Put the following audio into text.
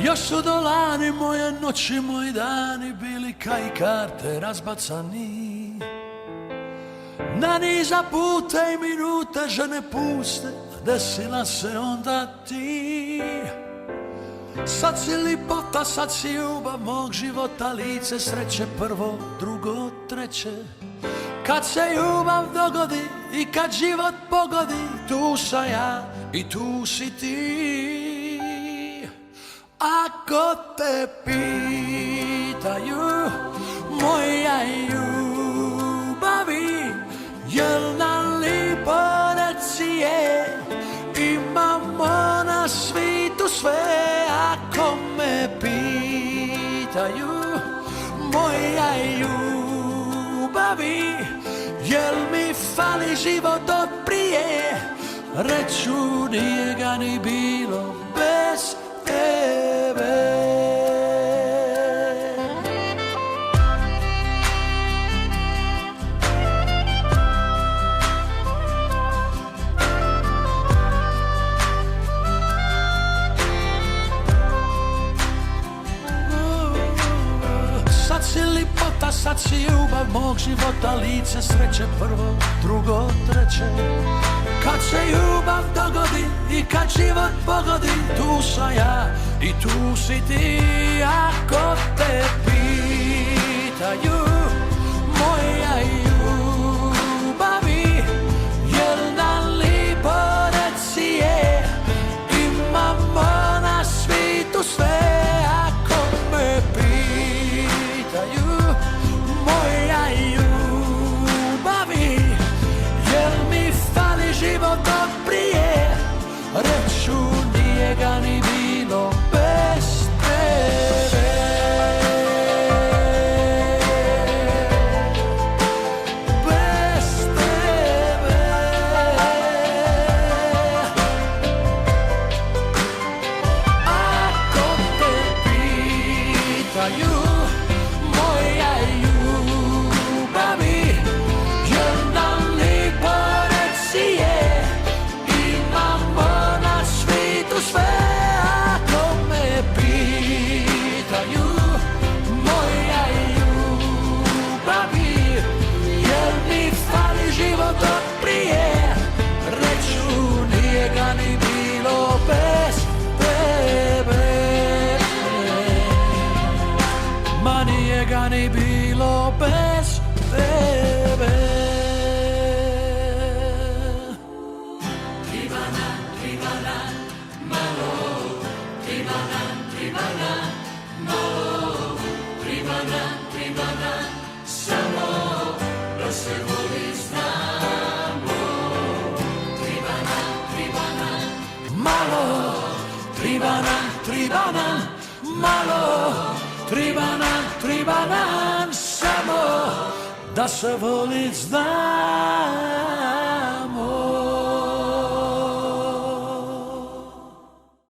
Još su dolani moje noći, moji dani bili kaj karte razbacani. Na niza puta i minute žene puste, desila se onda ti. Sad si lipota, sad si ljubav mog života, lice sreće prvo, drugo, treće. Kad se ljubav dogodi i kad život pogodi, tu sam ja i tu si ti. Ako te pitaju moja ljubavi, jel nam lipo reci je, imamo na svitu sve. Ako me pitaju moja ljubavi, jel mi fali život od prije, reću nije ga ni bilo bez tebe. Sad si lipota, sad si ljubav mog života, lice sreće prvo, drugo, treće. Kad se ljubav dogodi i kad život pogodi, tu sam ja i tu si ti. Ako te pitaju moja ljubavi, jel nam lipo reci je, imamo na svitu sve. Ako me pitaju moja ljubavi, jel mi fali život od prije, reću nije ga ni bilo bez tebe. Bez tebe. Ako te pitaju moja ljubavi, jel nam lipo reci je, imamo na svitu sve. Ako me pitaju moja ljubavi, jel mi fali život od prije, reću nije ga ni bilo bez tebe. Ma nije ga ni bilo bez tebe. Malo, triba nam, malo, triba nam samo da se volit zna.